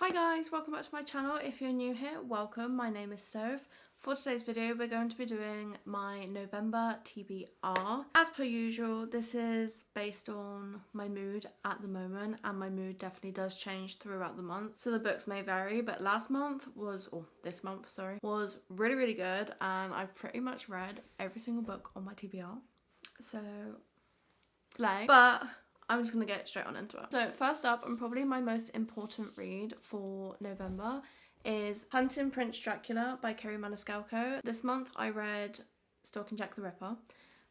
Hi guys, welcome back to my channel. If you're new here, welcome. My name is Soph. For today's video, we're going to be doing my November TBR. As per usual, this is based on my mood at the moment, and my mood definitely does change throughout the month. So the books may vary, but this month, was really good, and I've pretty much read every single book on my TBR. So, but I'm just going to get straight on into it. So first up, and probably my most important read for November, is Hunting Prince Dracula by Kerri Maniscalco. This month I read Stalking Jack the Ripper,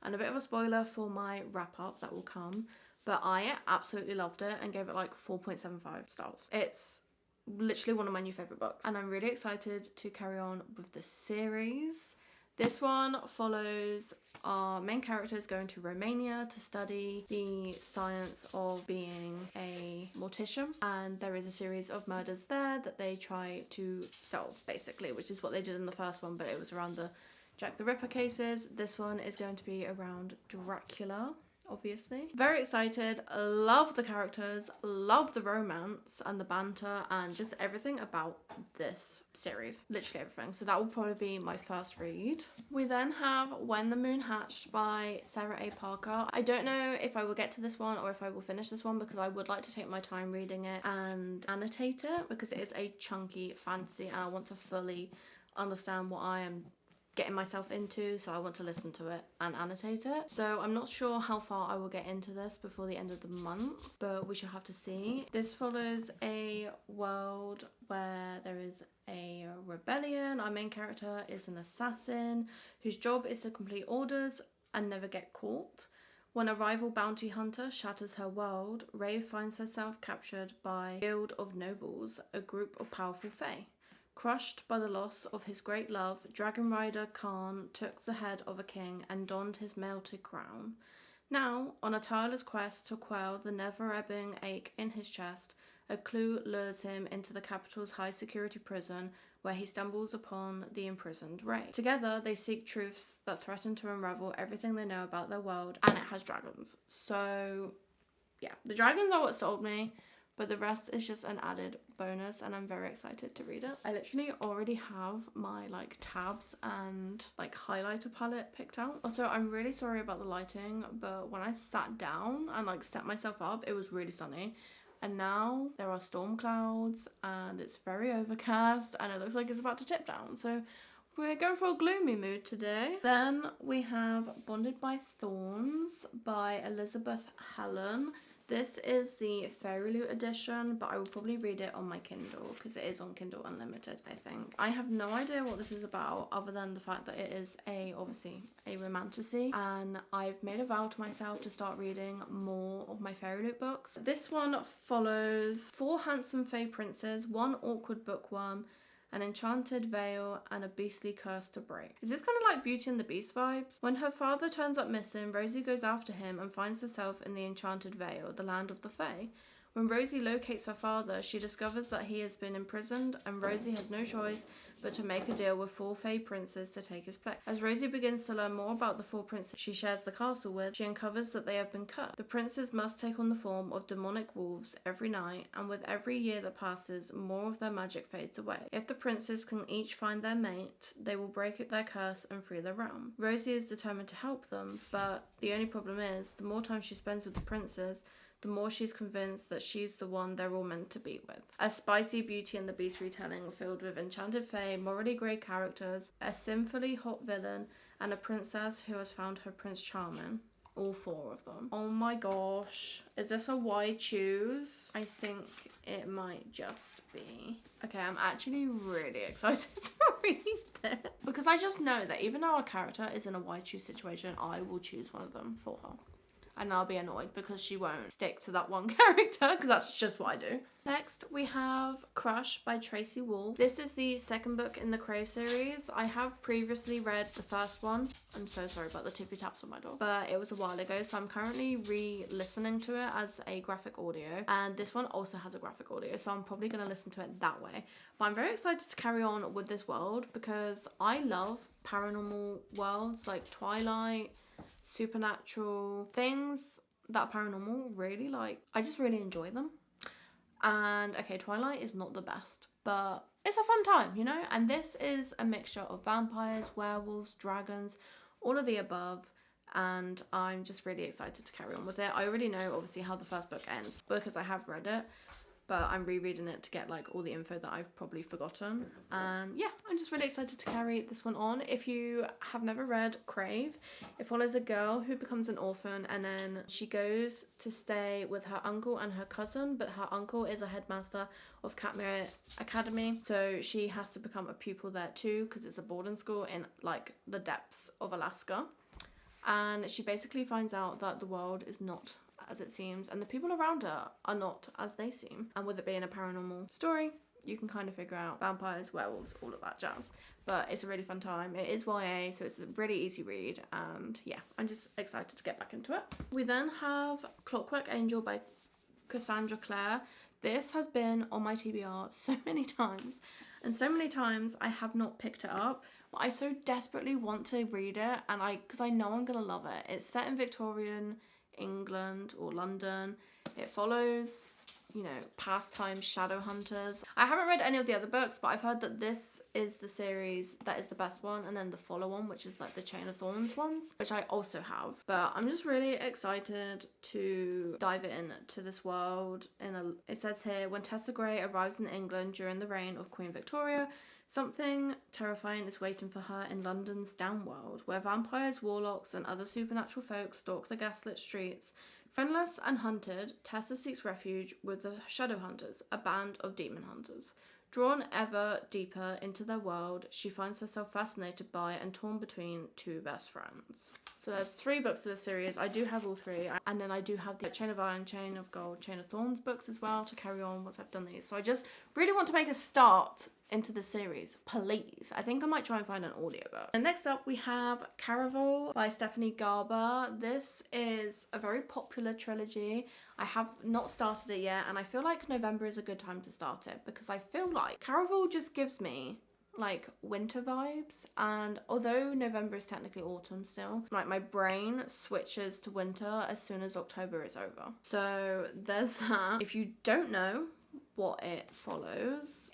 and a bit of a spoiler for my wrap up that will come, but I absolutely loved it and gave it like 4.75 stars. It's literally one of my new favourite books, and I'm really excited to carry on with the series. This one follows our main characters going to Romania to study the science of being a mortician, and there is a series of murders there that they try to solve, basically, which is what they did in the first one, but it was around the Jack the Ripper cases. This one is going to be around Dracula, obviously. Very excited, love the characters, love the romance and the banter and just everything about this series, literally everything. So that will probably be my first read. We then have When the Moon Hatched by Sarah A. Parker. I don't know if I will get to this one or if I will finish this one, because I would like to take my time reading it and annotate it, because it is a chunky fantasy and I want to fully understand what I am getting myself into, so I want to listen to it and annotate it. So I'm not sure how far I will get into this before the end of the month, but we shall have to see. This follows a world where there is a rebellion. Our main character is an assassin whose job is to complete orders and never get caught. When a rival bounty hunter shatters her world, Rave finds herself captured by a guild of nobles, a group of powerful fae. Crushed by the loss of his great love, Dragon Rider Khan took the head of a king and donned his melted crown. Now, on a tireless quest to quell the never-ebbing ache in his chest, a clue lures him into the capital's high-security prison, where he stumbles upon the imprisoned Ray. Together, they seek truths that threaten to unravel everything they know about their world, and it has dragons. So, yeah, the dragons are what sold me, but the rest is just an added bonus, and I'm very excited to read it. I literally already have my tabs and highlighter palette picked out. Also, I'm really sorry about the lighting, but when I sat down and set myself up, it was really sunny. And now there are storm clouds and it's very overcast and it looks like it's about to tip down. So we're going for a gloomy mood today. Then we have Bonded by Thorns by Elizabeth Helen. This is the Fairy Loot edition, but I will probably read it on my Kindle because it is on Kindle Unlimited, I think. I have no idea what this is about other than the fact that it is obviously a romantasy, and I've made a vow to myself to start reading more of my Fairy Loot books. This one follows 4 handsome fae princes, 1 awkward bookworm, an enchanted veil, and a beastly curse to break. Is this kind of like Beauty and the Beast vibes? When her father turns up missing, Rosie goes after him and finds herself in the enchanted veil, the land of the fae. When Rosie locates her father, she discovers that he has been imprisoned, and Rosie has no choice but to make a deal with 4 fae princes to take his place. As Rosie begins to learn more about the 4 princes she shares the castle with, she uncovers that they have been cursed. The princes must take on the form of demonic wolves every night, and with every year that passes, more of their magic fades away. If the princes can each find their mate, they will break their curse and free their realm. Rosie is determined to help them, but the only problem is, the more time she spends with the princes, the more she's convinced that she's the one they're all meant to be with. A spicy Beauty and the Beast retelling filled with enchanted fae, morally grey characters, a sinfully hot villain, and a princess who has found her Prince Charming. All 4 of them. Oh my gosh. Is this a why choose? I think it might just be. Okay, I'm actually really excited to read this, because I just know that even though our character is in a why choose situation, I will choose one of them for her. And I'll be annoyed because she won't stick to that one character, because that's just what I do. Next, we have Crush by Tracy Wolff. This is the 2nd book in the Crave series. I have previously read the first one. I'm so sorry about the tippy taps on my door, but it was a while ago, so I'm currently re-listening to it as a graphic audio, and this one also has a graphic audio, so I'm probably going to listen to it that way. But I'm very excited to carry on with this world because I love paranormal worlds like Twilight, supernatural things that are paranormal. Really, I just really enjoy them. And okay, Twilight is not the best, but it's a fun time, you know? And this is a mixture of vampires, werewolves, dragons, all of the above. And I'm just really excited to carry on with it. I already know, obviously, how the first book ends because I have read it, but I'm rereading it to get like all the info that I've probably forgotten. And yeah, I'm just really excited to carry this one on. If you have never read Crave, it follows a girl who becomes an orphan, and then she goes to stay with her uncle and her cousin, but her uncle is a headmaster of Katmere Academy, so she has to become a pupil there too because it's a boarding school in like the depths of Alaska. And she basically finds out that the world is not as it seems, and the people around her are not as they seem. And with it being a paranormal story, you can kind of figure out vampires, werewolves, all of that jazz. But it's a really fun time. It is YA, so it's a really easy read, and yeah, I'm just excited to get back into it. We then have Clockwork Angel by Cassandra Clare. This has been on my TBR so many times, and so many times I have not picked it up, but I so desperately want to read it, and because I know I'm gonna love it. It's set in Victorian England or London. It follows, you know, pastime shadow hunters. I haven't read any of the other books, but I've heard that this is the series that is the best one, and then the follow on, which is like the Chain of Thorns ones, which I also have. But I'm just really excited to dive into this world. It says here, when Tessa Gray arrives in England during the reign of Queen Victoria, something terrifying is waiting for her in London's downworld, where vampires, warlocks, and other supernatural folk stalk the gaslit streets. Friendless and hunted, Tessa seeks refuge with the Shadowhunters, a band of demon hunters. Drawn ever deeper into their world, she finds herself fascinated by and torn between two best friends. So there's 3 books of the series. I do have all 3, and then I do have the Chain of Iron, Chain of Gold, Chain of Thorns books as well to carry on once I've done these. So I just really want to make a start into the series, please. I think I might try and find an audiobook. And next up we have Caraval by Stephanie Garber. This is a very popular trilogy. I have not started it yet, and I feel like November is a good time to start it because I feel like Caraval just gives me like winter vibes, and although November is technically autumn still, like my brain switches to winter as soon as October is over. So there's that. If you don't know what it follows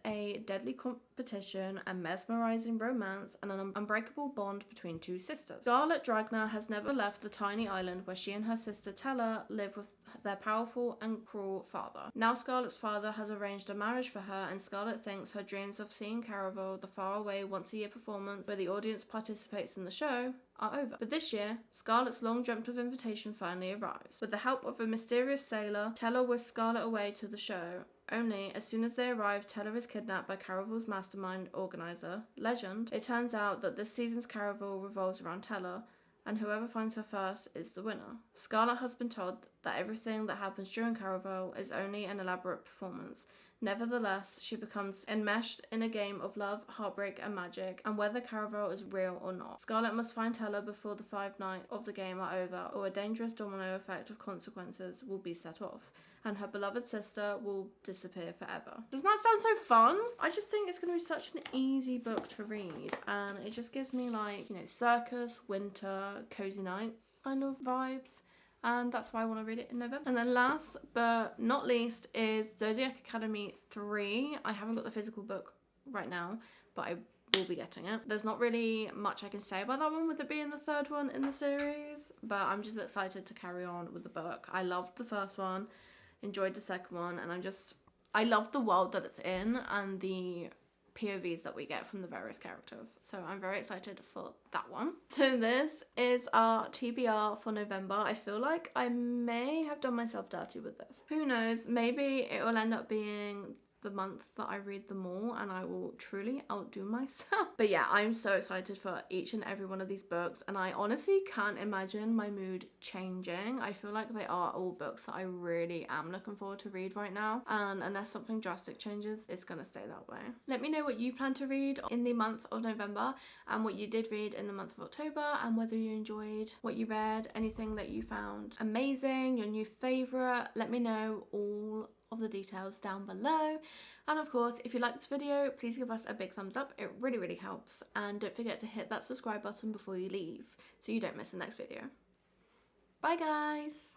a deadly competition, a mesmerizing romance, and an unbreakable bond between 2 sisters. Scarlet Dragna has never left the tiny island where she and her sister Tella live with their powerful and cruel father. Now Scarlet's father has arranged a marriage for her, and Scarlet thinks her dreams of seeing Caraval, the faraway once-a-year performance where the audience participates in the show, are over. But this year, Scarlet's long-dreamt-of invitation finally arrives. With the help of a mysterious sailor, Tella whisks Scarlet away to the show. Only, as soon as they arrive, Tella is kidnapped by Caraval's mastermind organizer, Legend. It turns out that this season's Caraval revolves around Tella, and whoever finds her first is the winner. Scarlet has been told that everything that happens during Caraval is only an elaborate performance. Nevertheless, she becomes enmeshed in a game of love, heartbreak, and magic, and whether Caraval is real or not. Scarlet must find Tella before the 5 nights of the game are over, or a dangerous domino effect of consequences will be set off, and her beloved sister will disappear forever. Doesn't that sound so fun? I just think it's going to be such an easy book to read, and it just gives me like, you know, circus, winter, cozy nights kind of vibes. And that's why I want to read it in November. And then last but not least is Zodiac Academy 3. I haven't got the physical book right now, but I will be getting it. There's not really much I can say about that one with it being the 3rd one in the series, but I'm just excited to carry on with the book. I loved the first one, enjoyed the second one, and I love the world that it's in and the POVs that we get from the various characters. So I'm very excited for that one. So this is our TBR for November. I feel like I may have done myself dirty with this. Who knows? Maybe it will end up being the month that I read them all, and I will truly outdo myself. But yeah, I'm so excited for each and every one of these books, and I honestly can't imagine my mood changing. I feel like they are all books that I really am looking forward to read right now, and unless something drastic changes, it's gonna stay that way. Let me know what you plan to read in the month of November, and what you did read in the month of October, and whether you enjoyed what you read, anything that you found amazing, your new favorite. Let me know all of the details down below. And of course, if you like this video, please give us a big thumbs up. It really helps, and don't forget to hit that subscribe button before you leave so you don't miss the next video. Bye guys.